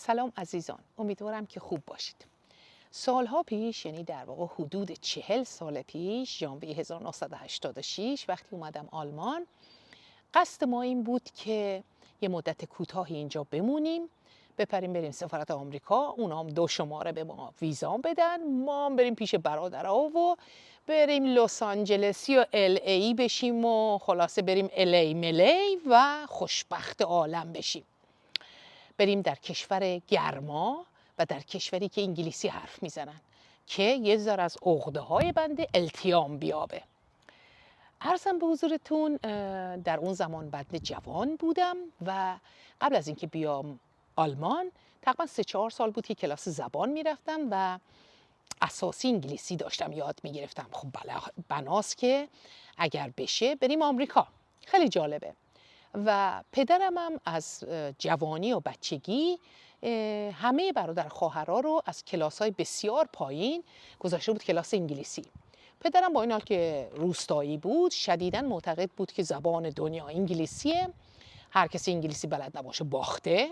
سلام عزیزان، امیدوارم که خوب باشید. سالها پیش، یعنی در واقع حدود 40 سال پیش، ژانویه 1986 وقتی اومدم آلمان، قصد ما این بود که یه مدت کوتاهی اینجا بمونیم، بپریم بریم سفارت آمریکا، اونا هم 2 شماره به ما ویزا بدن، ما هم بریم پیش برادرها و بریم لس آنجلسی و ای بشیم و خلاصه بریم ای ملی و خوشبخت عالم بشیم. بریم در کشور گرما و در کشوری که انگلیسی حرف میزنن که یه ذره از عقده‌های بنده التیام بیابه. عرضم به حضورتون در اون زمان بنده جوان بودم و قبل از اینکه بیام آلمان تقریبا 3-4 سال بود که کلاس زبان میرفتم و اساسی انگلیسی داشتم یاد میگرفتم. خب بناست که اگر بشه بریم آمریکا. خیلی جالبه. و پدرم هم از جوانی و بچگی همه برادر خواهرها رو از کلاس‌های بسیار پایین گذاشته بود کلاس انگلیسی. پدرم با این حال که روستایی بود شدیداً معتقد بود که زبان دنیا انگلیسیه، هر کسی انگلیسی بلد نباشه باخته،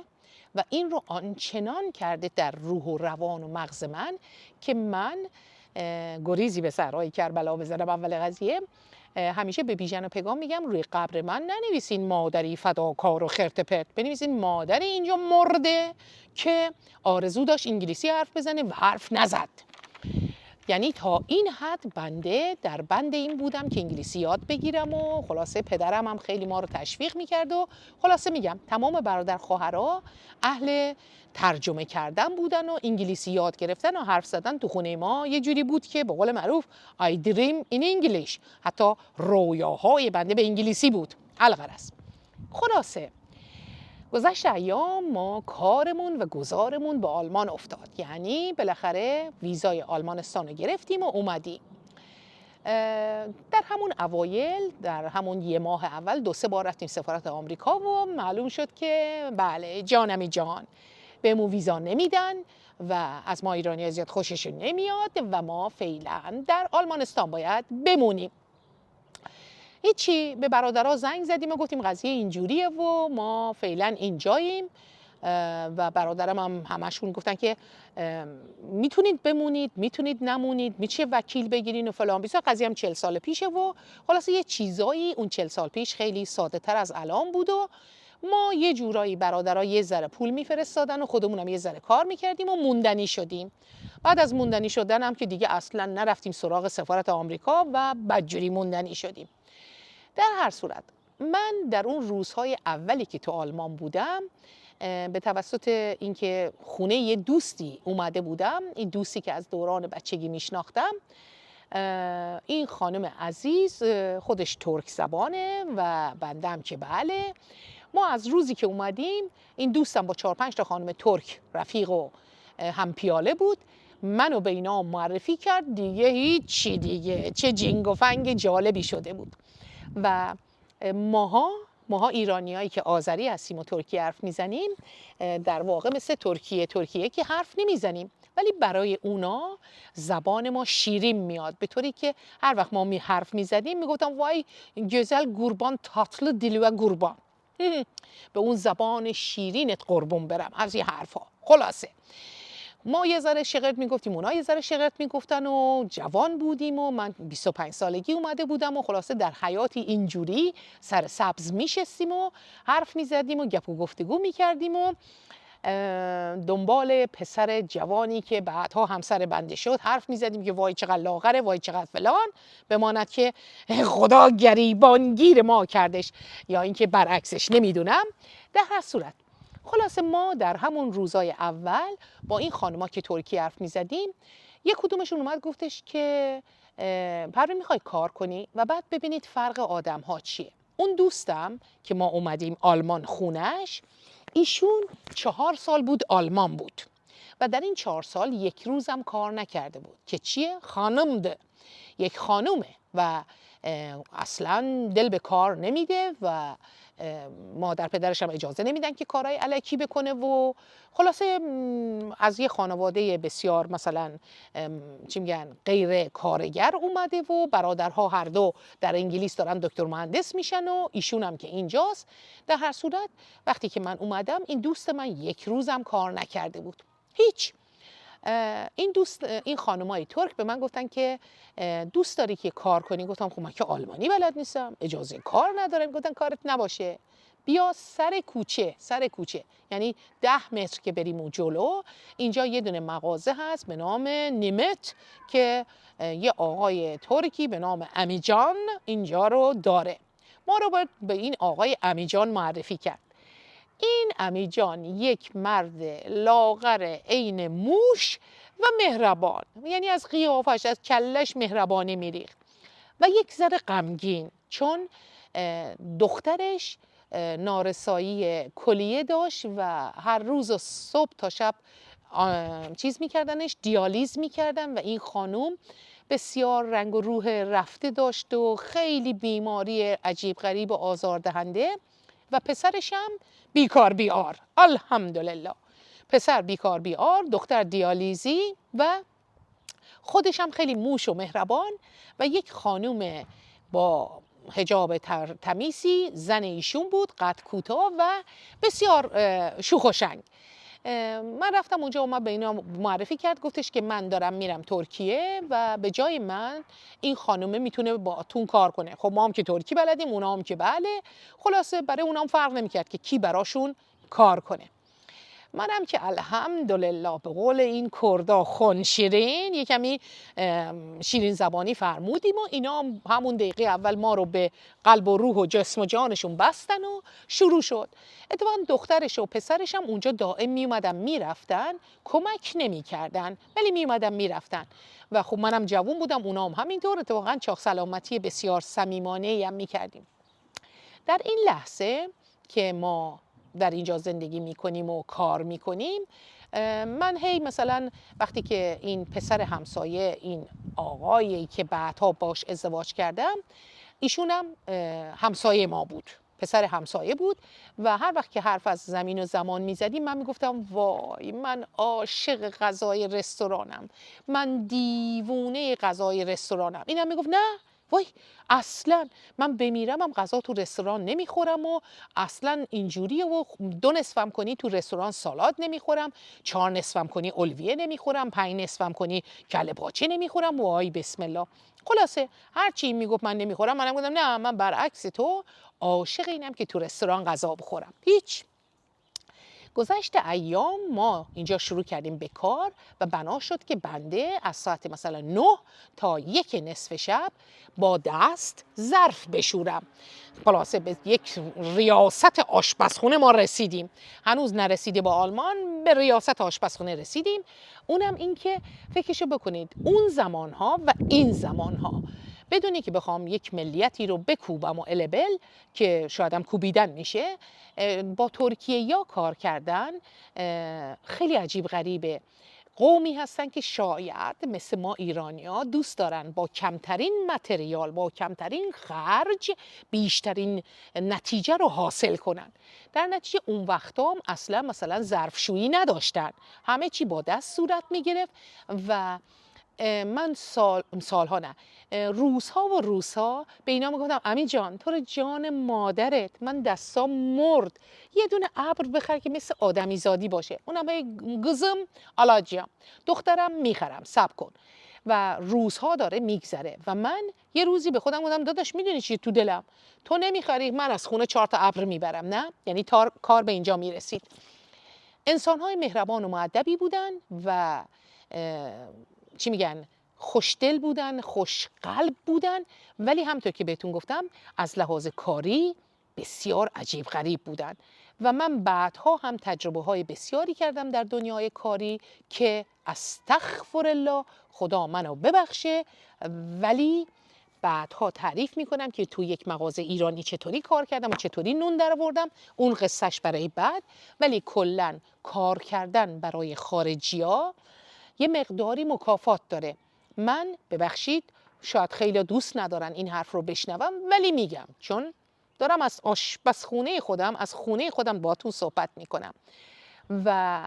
و این رو آنچنان کرده در روح و روان و مغز من که من گریزی به صحرای کربلا بزنم. اول قضیه همیشه به بیژن و پگاه میگم روی قبر من ننویسین مادری فداکار و خرت پرت، بنویسین مادری اینجا مرده که آرزو داشت انگلیسی حرف بزنه و حرف نزد. یعنی تا این حد بنده در بند این بودم که انگلیسی یاد بگیرم و خلاصه پدرم هم خیلی ما رو تشویق میکرد و خلاصه میگم تمام برادر خواهرها اهل ترجمه کردن بودن و انگلیسی یاد گرفتن و حرف زدن. تو خونه ما یه جوری بود که به قول معروف I dream in English، حتی رویاهای بنده به انگلیسی بود. الغرض خلاصه گذشت ایام ما کارمون و گذارمون به آلمان افتاد، یعنی بالاخره ویزای آلمانستان رو گرفتیم و اومدیم. در همون اوایل، در همون 1 ماه اول 2-3 بار رفتیم سفارت آمریکا و معلوم شد که بله جانمی جان بهمون ویزا نمیدن و از ما ایرانی زیاد خوششون نمیاد و ما فعلا در آلمانستان باید بمونیم. هیچی، به برادرها زنگ زدیم و گفتیم قضیه اینجوریه و ما فعلا اینجاییم و برادرم هم همشون گفتن که میتونید بمونید، میتونید نمونید، میشه وکیل بگیرین و فلان بیسا. قضیه هم 40 سال پیشه و خلاصه یه چیزایی اون 40 سال پیش خیلی ساده تر از الان بود و ما یه جورایی برادرها یه ذره پول میفرستادن و خودمون هم یه ذره کار میکردیم و موندنی شدیم. بعد از موندنی شدن هم که دیگه اصلا نرفتیم سراغ سفارت آمریکا و بدجوری موندنی شدیم. در هر صورت من در اون روزهای اولی که تو آلمان بودم به توسط اینکه خونه یه دوستی اومده بودم، این دوستی که از دوران بچگی میشناختم، این خانم عزیز خودش ترک زبانه و بندم که بله، ما از روزی که اومدیم این دوستم با 4-5 تا خانم ترک رفیق و هم پیاله بود، منو به اینا معرفی کرد. دیگه هیچی دیگه، چه جنگ و فنگ جالبی شده بود. و ماها ایرانیایی که آذری هستیم و ترکی حرف میزنیم در واقع مثل ترکیه که حرف نمیزنیم، ولی برای اونا زبان ما شیرین میاد، به طوری که هر وقت ما حرف میزدیم میگفتم وای گزل گوربان تاتل دیلوه گوربان، به اون زبان شیرینت قربون برم، از این حرفا. خلاصه ما یه ذره شغرت میگفتیم، اونا یه ذره شغرت میگفتن و جوان بودیم و من 25 سالگی اومده بودم و خلاصه در حیاتی اینجوری سر سبز میشستیم و حرف میزدیم و گپ و گفتگو میکردیم و دنبال پسر جوانی که بعدها همسر بنده شد حرف میزدیم که وای چقدر لاغره، وای چقدر فلان، بماند که خدا گریبانگیر ما کردش یا اینکه برعکسش، نمیدونم. در هر صورت خلاصه ما در همون روزای اول با این خانوما که ترکی حرف میزدیم، یک کدومشون اومد گفتش که پروین میخوای کار کنی و بعد ببینید فرق آدم ها چیه. اون دوستم که ما اومدیم آلمان خونش، ایشون 4 سال بود آلمان بود و در این 4 سال 1 روزم کار نکرده بود که چیه؟ خانمده، یک خانومه و اصلا دل به کار نمیده و مادر پدرش هم اجازه نمیدن که کارهای الکی بکنه و خلاصه از یه خانواده بسیار مثلا چی میگن غیر کارگر اومده و برادرها هر دو در انگلیس دارن دکتر مهندس میشن و ایشون هم که اینجاست. در هر صورت وقتی که من اومدم این دوست من یک روزم کار نکرده بود، هیچ. این خانمای ترک به من گفتن که دوست داری که کار کنی؟ گفتم خب من که آلمانی بلد نیستم، اجازه کار ندارم. گفتن کارت نباشه، بیا سر کوچه، یعنی 10 متر که بریم اون جلو، اینجا یه دونه مغازه هست به نام نیمت که یه آقای ترکی به نام امیجان اینجا رو داره. ما رو باید به این آقای امیجان معرفی کرد. این امیجان یک مرد لاغر عین موش و مهربان، یعنی از قیافش از کلش مهربانی میریخت و یک ذره غمگین، چون دخترش نارسایی کلیه داشت و هر روز صبح تا شب چیز میکردنش، دیالیز میکردن و این خانوم بسیار رنگ و روح رفته داشت و خیلی بیماری عجیب غریب و آزاردهنده و پسرش هم بیکار بیار. الحمدلله، پسر بیکار بیار، دختر دیالیزی و خودش هم خیلی موش و مهربان و یک خانوم با حجاب تمیزی زن ایشون بود، قد کوتاه و بسیار شوخ و شنگ. من رفتم اونجا، اومد به اینا معرفی کرد، گفتش که من دارم میرم ترکیه و به جای من این خانومه میتونه باتون کار کنه. خب ما هم که ترکی بلدیم، اونا هم که بله، خلاصه برای اونا هم فرق نمیکرد که کی براشون کار کنه. منم که الحمدلله به قول این کردا خون شیرین، یه کمی شیرین زبانی فرمودیم و اینا همون دقیقه اول ما رو به قلب و روح و جسم و جانشون بستن و شروع شد. اتفاقا دخترش و پسرش هم اونجا دائم می اومدن میرفتن، کمک نمی کردن ولی می اومدن میرفتن و خب منم جوون بودم، اونا هم همینطور. اتفاقا چاق سلامتی بسیار صمیمانه‌ای هم می‌کردیم. در این لحظه که ما در اینجا زندگی میکنیم و کار میکنیم، من هی مثلا وقتی که این پسر همسایه، این آقایی که بعدها باش ازدواج کردم، ایشونم همسایه ما بود، پسر همسایه بود و هر وقت که حرف از زمین و زمان میزدیم من میگفتم وای من عاشق غذای رستورانم، من دیوونه غذای رستورانم. اینم میگفت نه وای اصلا من بمیرم هم غذا تو رستوران نمیخورم و اصلا اینجوریه و 2 نصفم کنی تو رستوران سالاد نمیخورم، 4 نصفم کنی اولویه نمیخورم، 5 نصفم کنی کله پاچه نمیخورم. وای بسم الله. خلاصه هر چی میگفت من نمیخورم، منم گفتم نه من برعکس تو عاشق اینم که تو رستوران غذا بخورم. هیچ. گذشت ایام ما اینجا شروع کردیم به کار و بنا شد که بنده از ساعت مثلا 9 تا 1 نصف شب با دست ظرف بشورم. خلاصه به یک ریاست آشپزخونه ما رسیدیم. هنوز نرسیده با آلمان، به ریاست آشپزخونه رسیدیم. اونم این که فکرشو بکنید اون زمانها و این زمانها، بدونی که بخوام یک ملیتی رو بکوبم و البل که شاید هم کوبیدن میشه، با ترکیه یا کار کردن خیلی عجیب غریبه. قومی هستن که شاید مثل ما ایرانی‌ها دوست دارن با کمترین متریال، با کمترین خرج بیشترین نتیجه رو حاصل کنن. در نتیجه اون وقتا هم اصلا مثلا ظرفشویی نداشتن، همه چی با دست صورت میگرفت و من سالها نه روزها به اینا میگفتم امی جان تو رو جان مادرت من دستام مرد، یه دونه ابر بخر که مثل آدمی زادی باشه. اونم گزم آلاجیام دخترم میخرم صبر کن. و روزها داره میگذره و من یه روزی به خودم گفتم داداش میدونی چیه تو دلم، تو نمیخری من از خونه 4 تا ابر میبرم. نه یعنی کار به اینجا میرسید. انسان‌های مهربان و مؤدبی بودن و چی میگن خوشدل بودن، خوشقلب بودن، ولی همطور که بهتون گفتم از لحاظ کاری بسیار عجیب غریب بودن و من بعدها هم تجربه های بسیاری کردم در دنیای کاری که استغفر الله خدا منو ببخشه، ولی بعدها تعریف میکنم که تو یک مغازه ایرانی چطوری کار کردم و چطوری نون در آوردم، اون قصهش برای بعد. ولی کلا کار کردن برای خارجی‌ها یه مقداری مکافات داره. من ببخشید شاید خیلی دوست ندارن این حرف رو بشنوم ولی میگم چون دارم از آشپزخونه خودم، از خونه خودم باهاتون صحبت میکنم و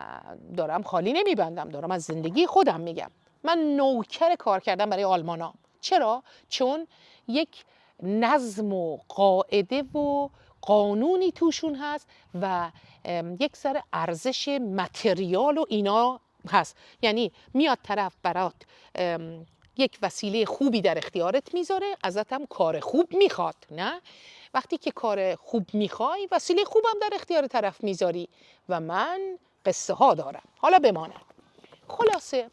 دارم خالی نمیبندم، دارم از زندگی خودم میگم. من نوکر کار کردم برای آلمانام. چرا؟ چون یک نظم و قاعده و قانونی توشون هست و یک ذره ارزش متریال و اینا هست. یعنی میاد طرف برات یک وسیله خوبی در اختیارت میذاره، ازت هم کار خوب میخواد. نه؟ وقتی که کار خوب میخوای، وسیله خوبم در اختیار طرف میذاری و من قصه ها دارم. حالا بماند. خلاصه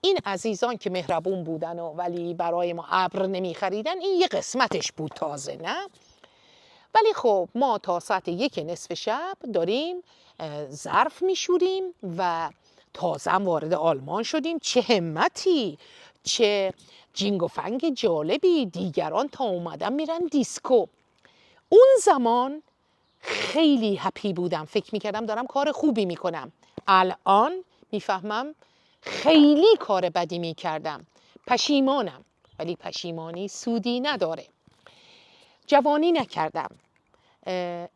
این عزیزان که مهربون بودن و ولی برای ما ابر نمیخریدن، این یه قسمتش بود تازه. نه؟ ولی خب ما تا ساعت 1 شب داریم ظرف میشوریم و تازه هم وارد آلمان شدیم. چه همتی، چه جینگ و فنگ جالبی. دیگران تا اومدن میرن دیسکو. اون زمان خیلی هپی بودم، فکر میکردم دارم کار خوبی میکنم. الان میفهمم خیلی کار بدی میکردم. پشیمانم، ولی پشیمانی سودی نداره. جوانی نکردم،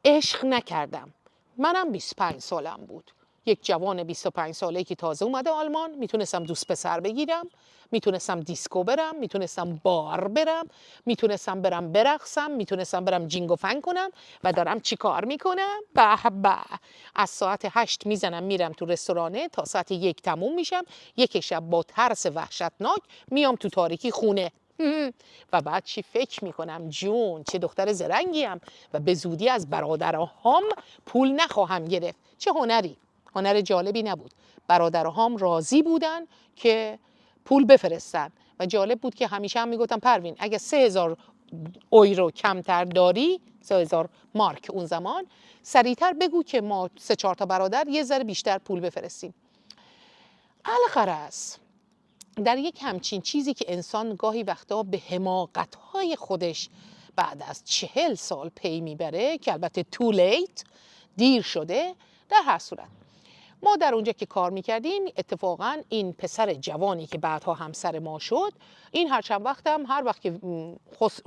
عشق نکردم. منم 25 سالم بود. یک جوان 25 ساله که تازه اومده آلمان. میتونستم دوست پسر بگیرم، میتونستم دیسکو برم، میتونستم بار برم، میتونستم برم برقصم، میتونستم برم جینگ و فنگ کنم. و دارم چی کار میکنم؟ به به، از ساعت 8 میزنم میرم تو رستورانه تا ساعت 1 تموم میشم. یک شب با ترس وحشتناک میام تو تاریکی خونه. و بعد چی فکر میکنم؟ جون چه دختر زرنگیم و به زودی از برادرهام پول نخواهم گرفت. چه هنری، هنر جالبی نبود. برادرهام راضی بودن که پول بفرستن و جالب بود که همیشه هم میگفتم پروین اگه 3000 یورو کمتر داری، 3000 مارک اون زمان، سریعتر بگو که ما 3-4 تا برادر یه ذره بیشتر پول بفرستیم. الغرض در یک همچین چیزی که انسان گاهی وقتا به حماقت‌های خودش بعد از 40 سال پی میبره، که البته too late، دیر شده. در هر صورت ما در اونجا که کار میکردیم، اتفاقا این پسر جوانی که بعدها همسر ما شد، این هر چند وقتم هر وقت که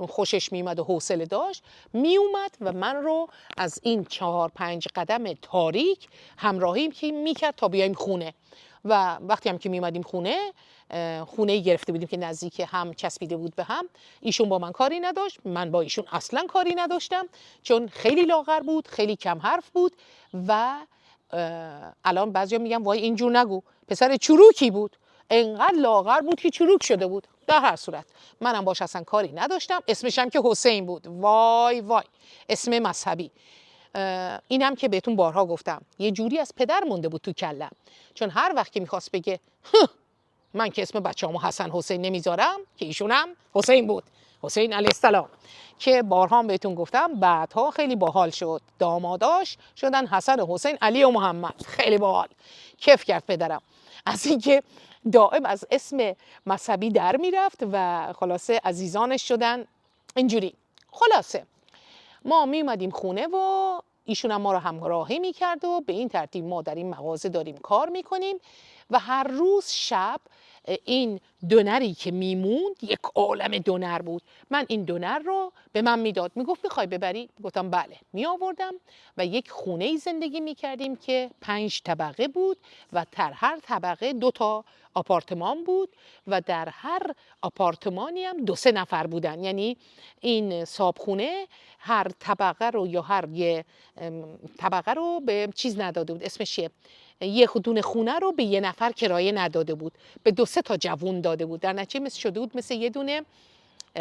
خوشش میومد و حوصله داشت میومد و من رو از این 4-5 قدم تاریک همراهی میکرد تا بیایم خونه. و وقتی هم که میومدیم خونه گرفته بودیم که نزدیک هم چسبیده بود به هم. ایشون با من کاری نداشت، من با ایشون اصلا کاری نداشتم، چون خیلی لاغر بود، خیلی کم حرف بود و الان بعضیا میگن وای اینجور نگو، پسر چروکی بود، انقدر لاغر بود که چروک شده بود. در هر صورت منم باش اصلا کاری نداشتم. اسمش هم که حسین بود. وای وای، اسم مذهبی. اینم که بهتون بارها گفتم یه جوری از پدر مونده بود تو کلم، چون هر وقت که میخواست بگه من که اسم بچه‌امو حسن حسین نمیذارم، که ایشونم حسین بود، حسین علیه السلام، که بارها هم بهتون گفتم بعدها خیلی باحال شد، داماداش شدن حسن حسین علی و محمد. خیلی باحال، کیف کرد پدرم از اینکه دائم از اسم مذهبی در میرفت و خلاصه عزیزانش شدن اینجوری. خلاصه ما می اومدیم خونه و ایشون هم ما رو همراهی میکرد و به این ترتیب ما در این مغازه داریم کار میکنیم و هر روز شب این دونری که میموند یک عالم دونر بود. من این دونر رو به من میداد، میگفت میخوای ببری؟ گفتم بله. می آوردم و یک خونه زندگی میکردیم که 5 طبقه بود و در هر طبقه 2 تا آپارتمان بود و در هر آپارتمانی هم 2-3 نفر بودن. یعنی این صابخونه هر طبقه رو یا هر یه طبقه رو به چیز نداده بود، اسمش چیه، یه دونه خونه رو به 1 نفر کرایه نداده بود، به 2-3 تا جوون داده بود. در نتیجه مثل شده بود مثل یه دونه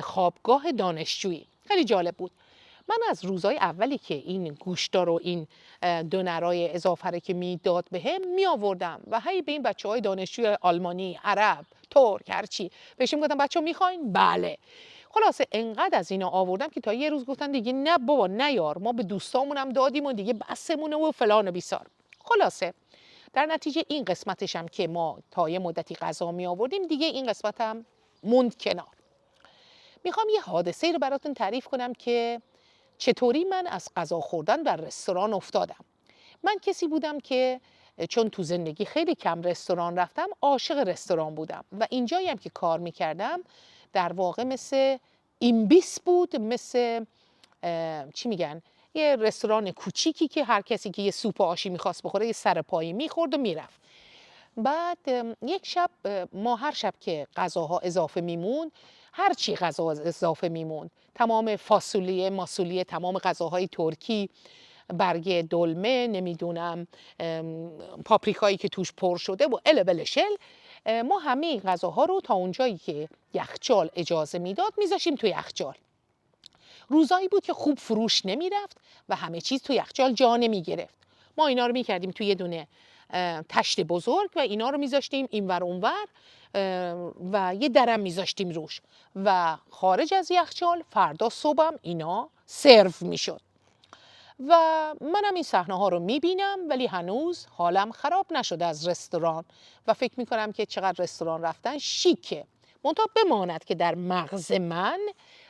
خوابگاه دانشجویی. خیلی جالب بود. من از روزهای اولی که این گوشتا رو این دونرای اضافه رو که میداد بهم می آوردم و هی به این بچه‌های دانشجوی آلمانی، عرب، ترک، هرچی بهشون گفتم بچه‌ها میخواین؟ بله. خلاصه انقدر از اینا آوردم که تا یه روز گفتن دیگه نه بابا نیار، ما به دوستامون هم دادیم و دیگه بسمونه و فلان و بیسار. خلاصه در نتیجه این قسمتش هم که ما تا یه مدتی غذا می آوردیم، دیگه این قسمت هم موند کنار. میخوام یه حادثه رو براتون تعریف کنم که چطوری من از غذا خوردن در رستوران افتادم. من کسی بودم که چون تو زندگی خیلی کم رستوران رفتم، عاشق رستوران بودم و اینجایی هم که کار میکردم در واقع مثل این بیس بود، مثل چی میگن، یه رستوران کوچیکی که هر کسی که یه سوپ و آشی میخواست بخوره یه سر پایی میخورد و میرفت. بعد یک شب ما هر شب که غذاها اضافه میمون، هر چی غذا اضافه میمون، تمام فاصولیه ماسولیه، تمام غذاهای ترکی، برگ دلمه، نمیدونم پاپریکایی که توش پر شده و البلشل، ما همه این غذاها رو تا اونجایی که یخچال اجازه میداد میذاشیم تو یخچال. روزایی بود که خوب فروش نمیرفت و همه چیز تو یخچال جا نمیگرفت. ما اینا رو میکردیم توی یه دونه تشت بزرگ و اینا رو میذاشتیم اینور اونور و یه درم میذاشتیم روش و خارج از یخچال فردا صبحم اینا سرو میشد. و منم این صحنه ها رو میبینم ولی هنوز حالم خراب نشده از رستوران و فکر میکنم که چقدر رستوران رفتن شیکه. منتها بماند که در مغز من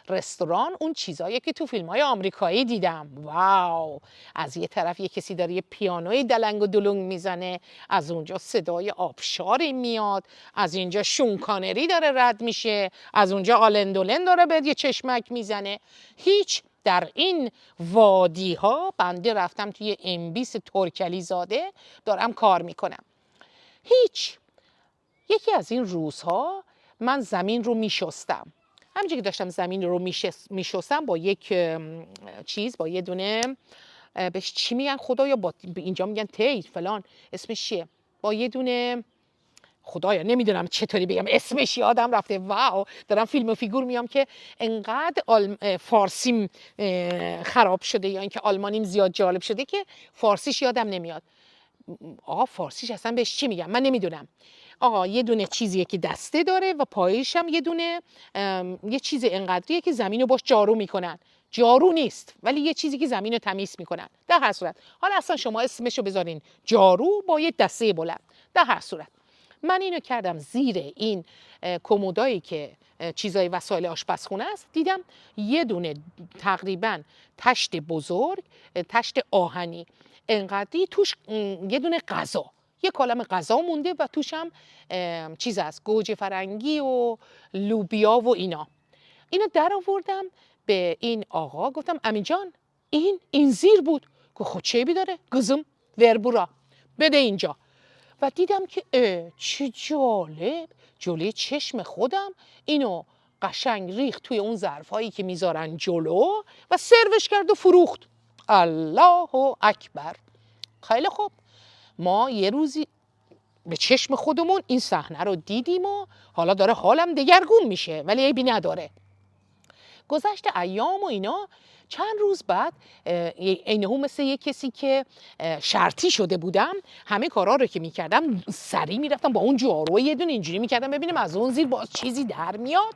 رستوران اون چیزایی که تو فیلم های آمریکایی دیدم. واو، از یه طرف یه کسی داره یه پیانوی دلنگ و دلونگ میزنه، از اونجا صدای آبشاری میاد، از اینجا شونکانری داره رد میشه، از اونجا آلندولن داره به یه چشمک میزنه. هیچ در این وادی ها بنده رفتم توی امبیس ترکلی زاده دارم کار میکنم. هیچ. یکی از این روزها من زمین رو میشستم، همینجوری که داشتم زمین رو میشستم با یک چیز، با یه دونه بهش چی میگن خدایا، با اینجا میگن تیپ فلان، اسمش چیه، با یه دونه خدایا نمیدونم چطوری بگم اسمش یادم رفته. واو، دارم فیلم و فیگور میام که انقدر فارسیم خراب شده یا اینکه آلمانیم زیاد جالب شده که فارسیش یادم نمیاد. آقا فارسیش اصلا بهش چی میگم من نمیدونم. آقا یه دونه چیزیه که دسته داره و پایش هم یه دونه یه چیز انقدریه که زمینو باش جارو میکنن. جارو نیست ولی یه چیزی که زمینو تمیز میکنن. در هر صورت حالا اصلا شما اسمشو بذارین جارو با یه دسته بلند. در هر صورت من اینو کردم زیر این کمدایی که چیزای وسایل آشپزخونه است، دیدم یه دونه تقریبا تشت بزرگ، تشت آهنی انقدری توش یه دونه غذا، یه کالم غذا مونده و توش هم چیز است، گوجه فرنگی و لوبیا و اینا. اینو در آوردم به این آقا گفتم امین جان این زیر بود. گفت خود چه بی داره؟ گزم وربورا بده اینجا. و دیدم که چه جالب، جلوی چشم خودم اینو قشنگ ریخت توی اون ظرفایی که میذارن جلو و سروش کرد و فروخت. الله اکبر. خیلی خوب، ما یه روزی به چشم خودمون این صحنه رو دیدیم و حالا داره حالم دگرگون میشه ولی عیبی نداره. گذشت ایام و اینا، چند روز بعد اینهو مثل یه کسی که شرطی شده بودم، همه کارا رو که میکردم سریع میرفتم با اون جارو یه دونه اینجوری میکردم ببینم از اون زیر باز چیزی در میاد.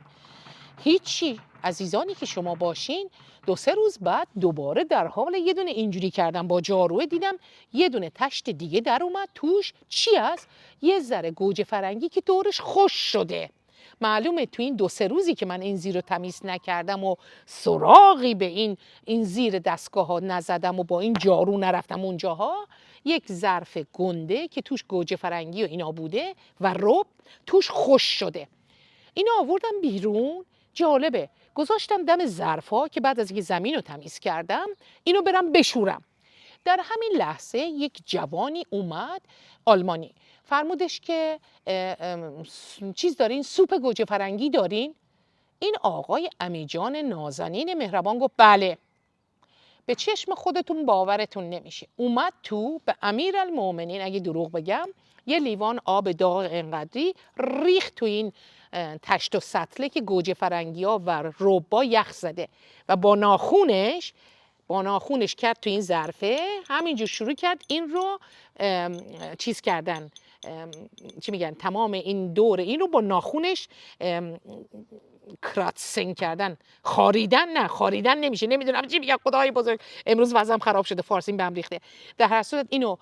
هیچی. عزیزانی که شما باشین، 2-3 روز بعد دوباره در حال یه دونه اینجوری کردم با جاروه، دیدم یه دونه تشت دیگه در اومد، توش چی است؟ یه ذره گوجه فرنگی که دورش خوش شده. معلومه تو این 2-3 روزی که من این زیر رو تمیز نکردم و سراغی به این زیر دستگاه ها نزدم و با این جارو نرفتم اونجاها، یک ظرف گنده که توش گوجه فرنگی و اینا بوده و رب توش خوش شده. اینا آوردم بیرون. جالبه، گذاشتم دم ظرفا که بعد از اینکه زمین رو تمیز کردم اینو برم بشورم. در همین لحظه یک جوانی اومد، آلمانی، فرمودش که چیز دارین، سوپ گوجه فرنگی دارین؟ این آقای امیجان نازنین مهربان گفت بله. به چشم خودتون باورتون نمیشه، اومد تو به امیرالمومنین، اگه دروغ بگم، یه لیوان آب داغ انقدری ریخت تو این تشت و سطله که گوجه فرنگی ها و ربا یخ زده و با ناخونش کرد تو این ظرفه، همینجور شروع کرد این رو چیز کردن، چی میگن، تمام این دور این رو با ناخونش کراتسنگ کردن، خاریدن نمیشه، نمیدونم چی میگن، خدای بزرگ امروز وضعم خراب شده، فارسیم بهم ریخته. در هر صورت اینو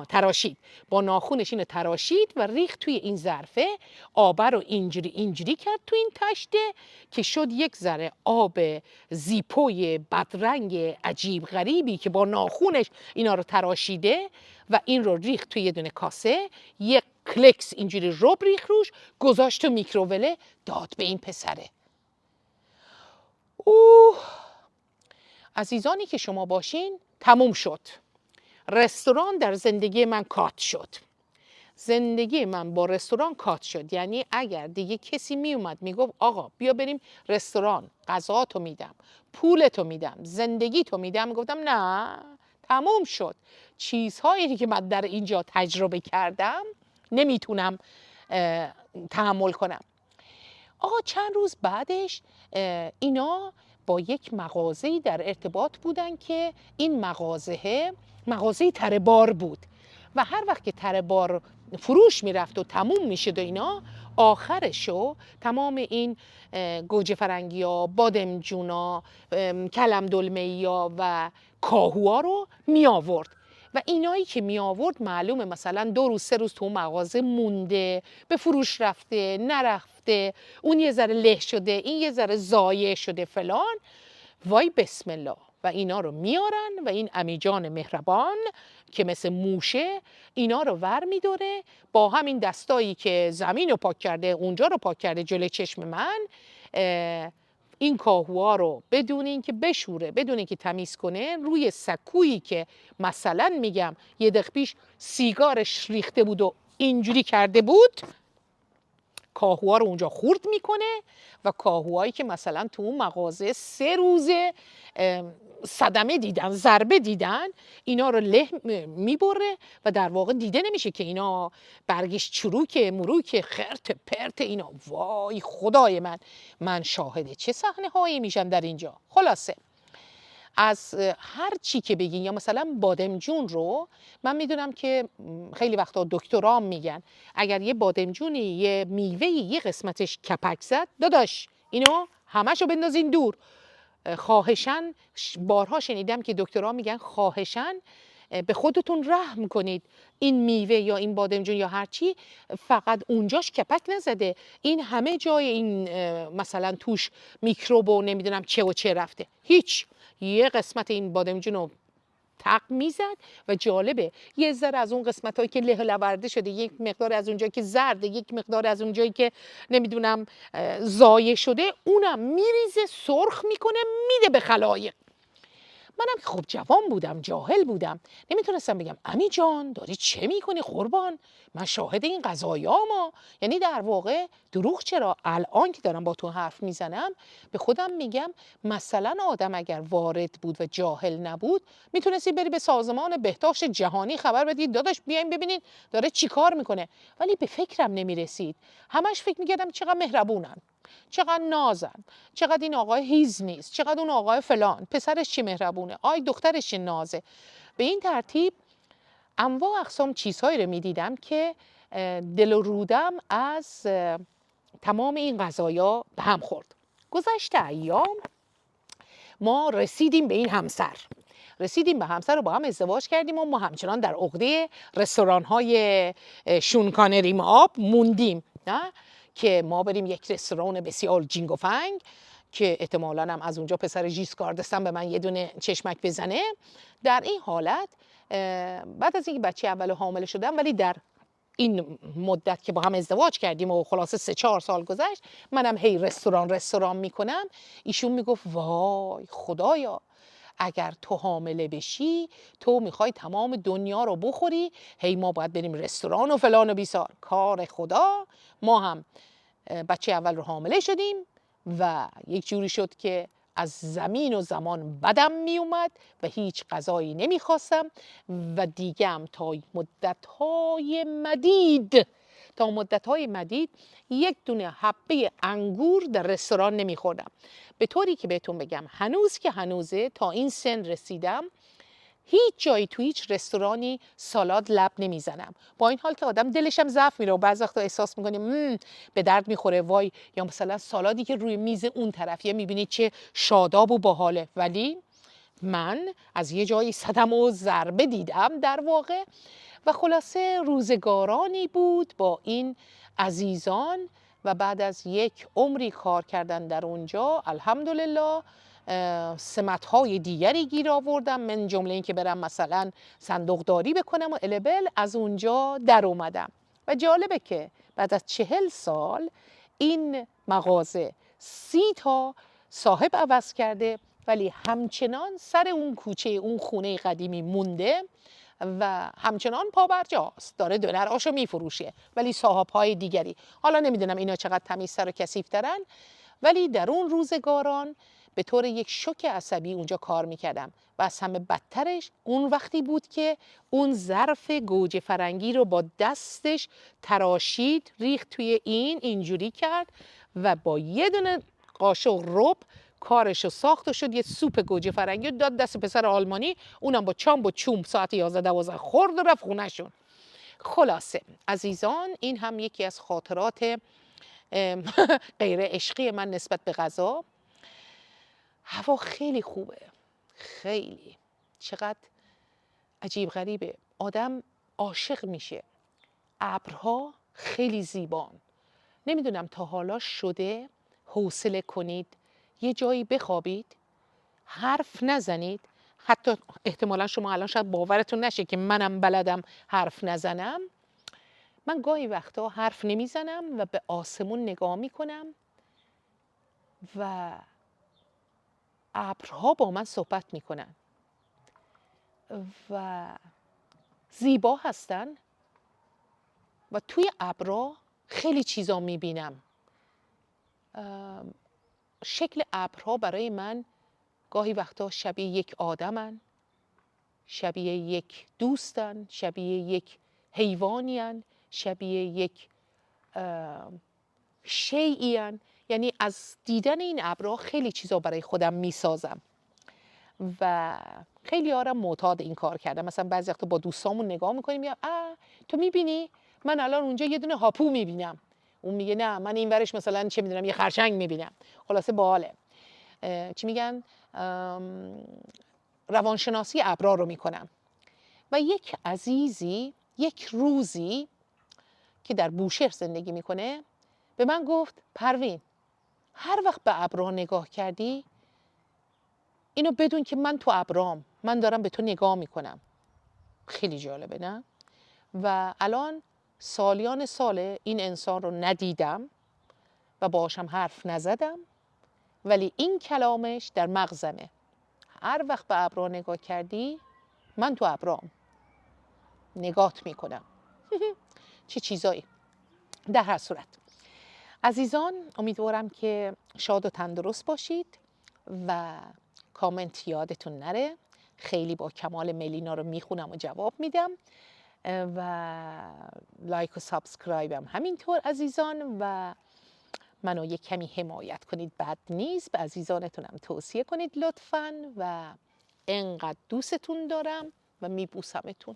تراشید، با ناخونش اینو تراشید و ریخت توی این ظرفه. آب رو اینجوری کرد تو این تشته که شد یک ذره آب زیپوی بدرنگ عجیب غریبی که با ناخونش اینا رو تراشیده و این رو ریخت توی یه دونه کاسه، یک کلکس اینجوری رب ریخت روش، گذاشت تو میکرووله، داد به این پسره. عزیزانی که شما باشین تموم شد. رستوران در زندگی من کات شد. زندگی من با رستوران کات شد. یعنی اگر دیگه کسی می اومد میگفت آقا بیا بریم رستوران، غذاتو میدم، پولتو میدم، زندگیتو میدم، میگفتم نه، تموم شد. چیزهایی که من در اینجا تجربه کردم نمیتونم تحمل کنم. آقا چند روز بعدش اینا با یک مغازه‌ای در ارتباط بودن که این مغازه تره بار بود و هر وقت که تره بار فروش میرفت و تموم میشد و اینا، آخرشو تمام این گوجه فرنگی ها، بادمجونا، کلم دلمه‌ای ها و کاهوها رو می آورد و اینایی که می آورد معلومه مثلا 2 روز 3 روز تو مغازه مونده، به فروش رفته نرفته، اون یه ذره له شده، این یه ذره ضایع شده فلان. وای بسم الله. و اینا رو میارن و این امیجان مهربان که مثل موشه اینا رو ور میداره با همین دستایی که زمین رو پاک کرده، اونجا رو پاک کرده جلوی چشم من، این کاهوها رو بدون اینکه بشوره، بدون اینکه تمیز کنه، روی سکویی که مثلا میگم یه دقیقه پیش سیگارش ریخته بود و اینجوری کرده بود، کاهوها رو اونجا خورد میکنه و کاهوهایی که مثلا تو اون مغازه 3 روزه صدمه دیدن، ضربه دیدن، اینا رو له میبره و در واقع دیده نمیشه که اینا برگش چروک مروک خرت پرت اینا. وای خدای من شاهده چه صحنه هایی میشم در اینجا. خلاصه از هر چی که بگین، یا مثلا بادمجون رو من میدونم که خیلی وقتا دکترام میگن اگر یه بادمجونی، یه میوهی یه قسمتش کپک زد، داداش اینو همشو بندازین دور. خواهشن، بارها شنیدم که دکترها میگن خواهشن به خودتون رحم کنید، این میوه یا این بادمجون یا هر چی فقط اونجاش کپک نزده، این همه جای این مثلا توش میکروب و نمیدونم چه و چه رفته. هیچ، یه قسمت این بادمجون رو تق میزد و جالبه یه ذره از اون قسمت هایی که له لورده شده، یک مقدار از اونجایی که زرده، یک مقدار از اونجایی که نمیدونم ضایع شده، اونم میریزه سرخ میکنه میده به خلایق. منم که خب جوان بودم، جاهل بودم، نمیتونستم بگم امی جان داری چه میکنی قربان، من شاهد این قضایاما. یعنی در واقع دروغ چرا؟ الان که دارم با تو حرف میزنم به خودم میگم مثلا آدم اگر وارد بود و جاهل نبود، میتونستی بری به سازمان بهداشت جهانی خبر بدی داداش بیاین ببینین داره چی کار میکنه. ولی به فکرم نمیرسید. همش فکر میکردم چقدر مهربونن، چقدر نازن، چقدر این آقای هیز نیست، چقدر اون آقای فلان، پسرش چی مهربونه، آی دخترش چی نازه. به این ترتیب انواع اقسام چیزهایی رو میدیدم که دل و رودم از تمام این قضایا به هم خورد. گذشت ایام ما رسیدیم به این همسر، رسیدیم به همسر و با هم ازدواج کردیم و ما همچنان در عقده رستوران‌های شونکان ریم آب موندیم، نه که ما بریم یک رستوران بسیار جینگ و فنگ که احتمالاً هم از اونجا پسر ژیسکاردستن به من یه دونه چشمک بزنه. در این حالت بعد از اینکه بچه اول حامله شدم، ولی در این مدت که با هم ازدواج کردیم و خلاصه 3-4 سال گذشت، منم هی رستوران میکنم، ایشون میگفت وای خدایا اگر تو حامله بشی تو میخوای تمام دنیا رو بخوری، هی ما باید بریم رستوران و فلان و بیسار. کار خدا. ما هم بچه اول رو حامله شدیم و یک جوری شد که از زمین و زمان بدم می اومد و هیچ غذایی نمیخواستم و دیگم تا مدت‌های مدید یک دونه حبه انگور در رستوران نمیخوردم. به طوری که بهتون بگم هنوز که هنوزه تا این سن رسیدم هیچ جایی تو هیچ رستورانی سالاد لب نمیزنم، با این حال که آدم دلشم ضعف میره و بعضی وقتا احساس میکنیم به درد میخوره وای، یا مثلا سالادی که روی میز اون طرفیه میبینید چه شاداب و باحاله، ولی من از یه جایی صدمه و ضربه دیدم در واقع. و خلاصه روزگارانی بود با این عزیزان و بعد از یک عمری کار کردن در اونجا الحمدلله سمت‌های دیگری گیر آوردم، من جمله این که برم مثلا صندوقداری بکنم و البل از اونجا در اومدم. و جالبه که بعد از 40 سال این مغازه 30 تا صاحب عوض کرده ولی همچنان سر اون کوچه اون خونه قدیمی مونده و همچنان پابرجاست، داره دونراشو میفروشه، ولی صاحب‌های دیگری، حالا نمیدونم اینا چقدر تمیزتر و کثیف‌ترن، ولی در اون روزگاران به طور یک شوک عصبی اونجا کار میکردم و از همه بدترش اون وقتی بود که اون ظرف گوجه فرنگی رو با دستش تراشید، ریخت توی اینجوری کرد و با یه دونه قاشق رب کارشو ساخت و شد یه سوپ گوجه فرنگی و داد دست پسر آلمانی، اونم با چامب و چوم ساعت 11-12 خورد و رفت خونه‌شون. خلاصه عزیزان، این هم یکی از خاطرات غیر عشقی من نسبت به غذا. هوا خیلی خوبه، خیلی، چقدر عجیب غریبه، آدم عاشق میشه. ابرها خیلی زیبان. نمیدونم تا حالا شده حوصله کنید یه جایی بخوابید، حرف نزنید، حتی احتمالا شما الان شاید باورتون نشه که منم بلدم حرف نزنم. من گاهی وقتا حرف نمیزنم و به آسمون نگاه میکنم و ابرها با من صحبت میکنن و زیبا هستن و توی ابرها خیلی چیزا میبینم. شکل ابرها برای من گاهی وقتا شبیه یک آدمن، شبیه یک دوستن، شبیه یک حیوانیان، شبیه یک شیئیان. یعنی از دیدن این ابرها خیلی چیزا برای خودم میسازم و خیلی آرام معتاد این کار کردم. مثلا بعضی وقتا با دوستامون نگاه میکنیم یا تو میبینی من الان اونجا یه دونه هاپو میبینم، اون میگه نه من این ورش مثلا چه میدونم یه خرچنگ میبینم. خلاصه باحاله. چی میگن، روانشناسی ابرها رو میکنم. و یک عزیزی یک روزی که در بوشهر زندگی میکنه به من گفت پروین، هر وقت به ابرها نگاه کردی اینو بدون که من تو ابرام، من دارم به تو نگاه میکنم. خیلی جالبه نه؟ و الان سالیان ساله این انسان رو ندیدم و باهاشم حرف نزدم، ولی این کلامش در مغزمه. هر وقت به ابرها نگاه کردی من تو ابرام نگات میکنم. چه چیزایی. در هر صورت عزیزان، امیدوارم که شاد و تندرست باشید و کامنت یادتون نره. خیلی با کمال ملینا رو میخونم و جواب میدم و لایک و سابسکرایب هم همینطور عزیزان. و منو یک کمی حمایت کنید، بد نیست. به عزیزانتونم توصیه کنید لطفاً و انقدر دوستتون دارم و میبوسمتون.